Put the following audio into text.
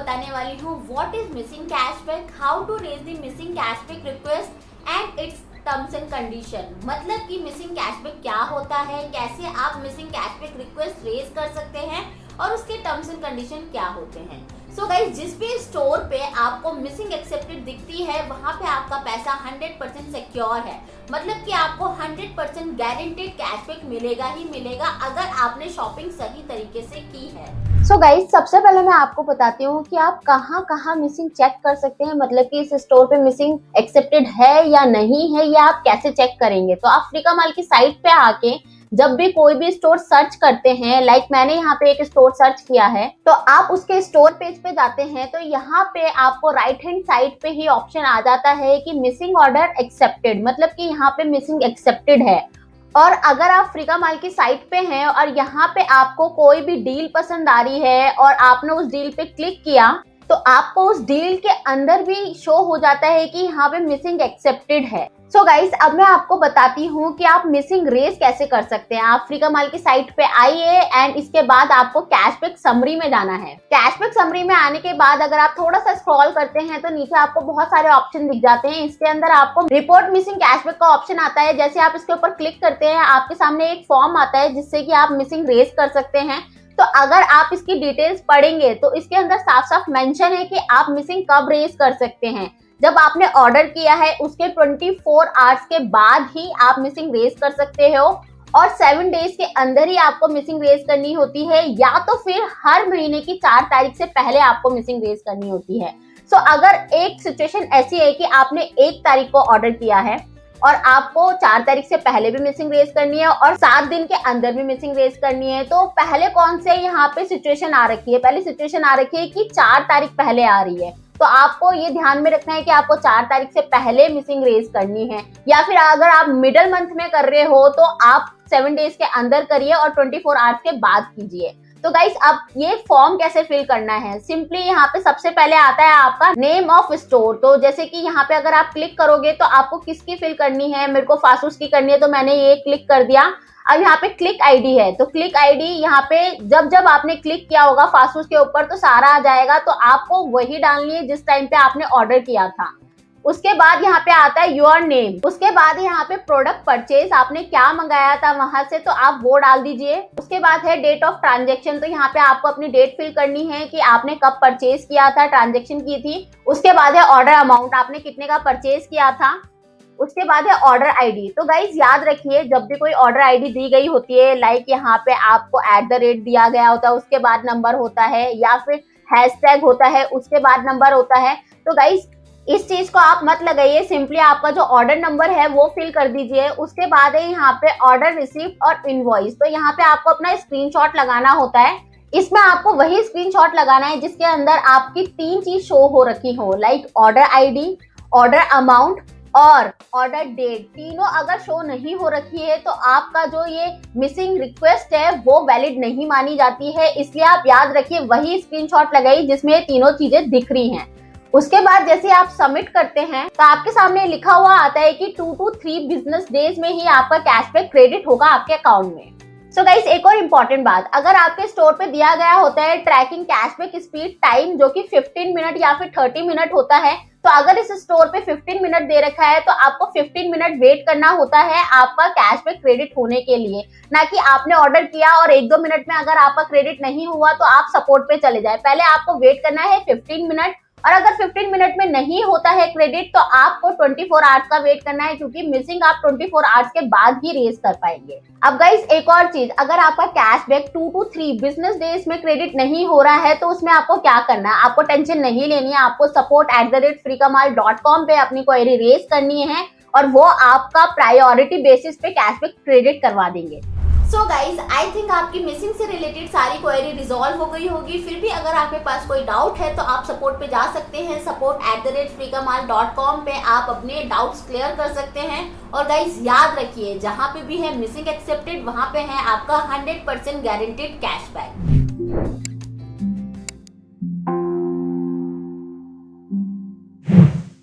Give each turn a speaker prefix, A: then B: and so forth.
A: बताने वाली हूँ what is missing cashback, how to raise the missing cashback request and its terms and condition. मतलब कि missing cashback क्या होता है, कैसे आप मिसिंग कैशबैक रिक्वेस्ट रेज कर सकते हैं और उसके टर्म्स एंड कंडीशन क्या होते हैं। सो गाइस, जिस भी स्टोर पे आपको मिसिंग एक्सेप्टेड दिखती है वहां पे आपका पैसा 100% सिक्योर है। मतलब कि आपको 100% गारंटेड कैशबैक मिलेगा ही मिलेगा अगर आपने शॉपिंग सही तरीके से की है।
B: सो गाइस, सबसे पहले मैं आपको बताती हूँ कि आप कहाँ मिसिंग चेक कर सकते हैं। मतलब कि इस स्टोर पे मिसिंग एक्सेप्टेड है या नहीं है, या आप कैसे चेक करेंगे। तो आप फ्रीका माल की साइट पे आके जब भी कोई भी स्टोर सर्च करते हैं, लाइक मैंने यहाँ पे एक स्टोर सर्च किया है, तो आप उसके स्टोर पेज पे जाते हैं तो यहाँ पे आपको राइट हैंड साइड पे ही ऑप्शन आ जाता है कि मिसिंग ऑर्डर एक्सेप्टेड। मतलब कि यहाँ पे मिसिंग एक्सेप्टेड है। और अगर आप फ्रीका माल की साइट पे हैं और यहाँ पे आपको कोई भी डील पसंद आ रही है और आपने उस डील पे क्लिक किया, तो आपको उस डील के अंदर भी शो हो जाता है कि यहाँ पे मिसिंग एक्सेप्टेड है। सो गाइस, अब मैं आपको बताती हूँ कि आप मिसिंग रेज कैसे कर सकते हैं। आप फ्रीका माल की साइट पे आइए एंड इसके बाद आपको कैशबैक समरी में जाना है। कैशबैक समरी में आने के बाद अगर आप थोड़ा सा स्क्रॉल करते हैं तो नीचे आपको बहुत सारे ऑप्शन दिख जाते हैं। इसके अंदर आपको रिपोर्ट मिसिंग कैशबैक का ऑप्शन आता है। जैसे आप इसके ऊपर क्लिक करते हैं, आपके सामने एक फॉर्म आता है जिससे कि आप मिसिंग रेज कर सकते हैं। तो अगर आप इसकी डिटेल्स पढ़ेंगे तो इसके अंदर साफ साफ मेंशन है कि आप मिसिंग कब रेज कर सकते हैं। जब आपने ऑर्डर किया है उसके 24 आवर्स के बाद ही आप मिसिंग रेज कर सकते हो, और 7 डेज के अंदर ही आपको मिसिंग रेज करनी होती है, या तो फिर हर महीने की 4 तारीख से पहले आपको मिसिंग रेज करनी होती है। सो अगर एक सिचुएशन ऐसी है कि आपने 1 तारीख को ऑर्डर किया है और आपको 4 तारीख से पहले भी मिसिंग रेज करनी है और 7 दिन के अंदर भी मिसिंग रेज करनी है, तो पहले कौन से यहाँ पे सिचुएशन आ रखी है? पहली सिचुएशन आ रखी है कि 4 तारीख पहले आ रही है। तो आपको ये ध्यान में रखना है कि आपको 4 तारीख से पहले मिसिंग रेज करनी है। या फिर अगर आप मिडल मंथ में कर रहे हो तो आप 7 डेज के अंदर करिए और 24 आवर्स के बाद कीजिए। तो गाइस, अब ये फॉर्म कैसे फिल करना है? सिंपली यहाँ पे सबसे पहले आता है आपका नेम ऑफ स्टोर। तो जैसे कि यहाँ पे अगर आप क्लिक करोगे तो आपको किसकी फिल करनी है? मेरे को फासूस की करनी है तो मैंने ये क्लिक कर दिया। अब यहाँ पे क्लिक आईडी है, तो क्लिक आईडी यहाँ पे जब आपने क्लिक किया होगा फासूस के ऊपर तो सारा आ जाएगा। तो आपको वही डालनी है जिस टाइम पे आपने ऑर्डर किया था। उसके बाद यहाँ पे आता है योर नेम। उसके बाद यहाँ पे प्रोडक्ट परचेज, आपने क्या मंगाया था वहां से तो आप वो डाल दीजिए। उसके बाद है डेट ऑफ ट्रांजेक्शन। तो यहाँ पे आपको अपनी डेट फिल करनी है कि आपने कब परचेज किया था, ट्रांजेक्शन की थी। उसके बाद है ऑर्डर अमाउंट, आपने कितने का परचेज किया था। उसके बाद है ऑर्डर आईडी। तो गाइज याद रखिए, जब भी कोई ऑर्डर आईडी दी गई होती है, लाइक यहाँ पे आपको @ दिया गया होता है, उसके बाद नंबर होता है, या फिर हैशटैग होता है, उसके बाद नंबर होता है। तो गाइज इस चीज को आप मत लगाइए, सिंपली आपका जो ऑर्डर नंबर है वो फिल कर दीजिए। उसके बाद है यहाँ पे ऑर्डर रिसीव्ड और इनवॉइस। तो यहाँ पे आपको अपना स्क्रीनशॉट लगाना होता है। इसमें आपको वही स्क्रीनशॉट लगाना है जिसके अंदर आपकी 3 चीज शो हो रखी हो, like order ID, order amount और ऑर्डर डेट। तीनों अगर शो नहीं हो रखी है तो आपका जो ये मिसिंग रिक्वेस्ट है वो वैलिड नहीं मानी जाती है। इसलिए आप याद रखिए वही स्क्रीनशॉट लगाइए जिसमें तीनों चीजें दिख रही हैं। उसके बाद जैसे आप सबमिट करते हैं तो आपके सामने लिखा हुआ आता है कि 2 to 3 बिजनेस डेज में ही आपका कैशबैक क्रेडिट होगा आपके अकाउंट में। सो गाइस, एक और इम्पॉर्टेंट बात, अगर आपके स्टोर पे दिया गया होता है ट्रैकिंग कैशबैक स्पीड टाइम जो कि 15 मिनट या फिर 30 मिनट होता है, तो अगर इस स्टोर पे 15 मिनट दे रखा है तो आपको 15 मिनट वेट करना होता है आपका कैशबैक क्रेडिट होने के लिए। ना कि आपने ऑर्डर किया और 1-2 मिनट में अगर आपका क्रेडिट नहीं हुआ तो आप सपोर्ट पे चले जाए। पहले आपको वेट करना है 15 मिनट, और अगर 15 मिनट में नहीं होता है क्रेडिट तो आपको 24 आवर्स का वेट करना है, क्योंकि मिसिंग आप 24 आवर्स के बाद ही रेज कर पाएंगे। अब गाइस एक और चीज, अगर आपका कैशबैक 2 to 3 बिजनेस डेज में क्रेडिट नहीं हो रहा है तो उसमें आपको क्या करना है? आपको टेंशन नहीं लेनी है। आपको support@freekamal.com पे अपनी क्वेरी रेज करनी है और वो आपका प्रायोरिटी बेसिस पे कैशबैक क्रेडिट करवा देंगे।
A: सो गाइज, आई थिंक आपकी मिसिंग से रिलेटेड सारी क्वेरी रिजॉल्व हो गई होगी। फिर भी अगर आपके पास कोई डाउट है तो आप सपोर्ट पे जा सकते हैं। support@freekamal.com पे आप अपने डाउट्स क्लियर कर सकते हैं। और गाइज याद रखिए, जहाँ पे भी है मिसिंग एक्सेप्टेड वहाँ पे है आपका 100% गारंटेड कैशबैक।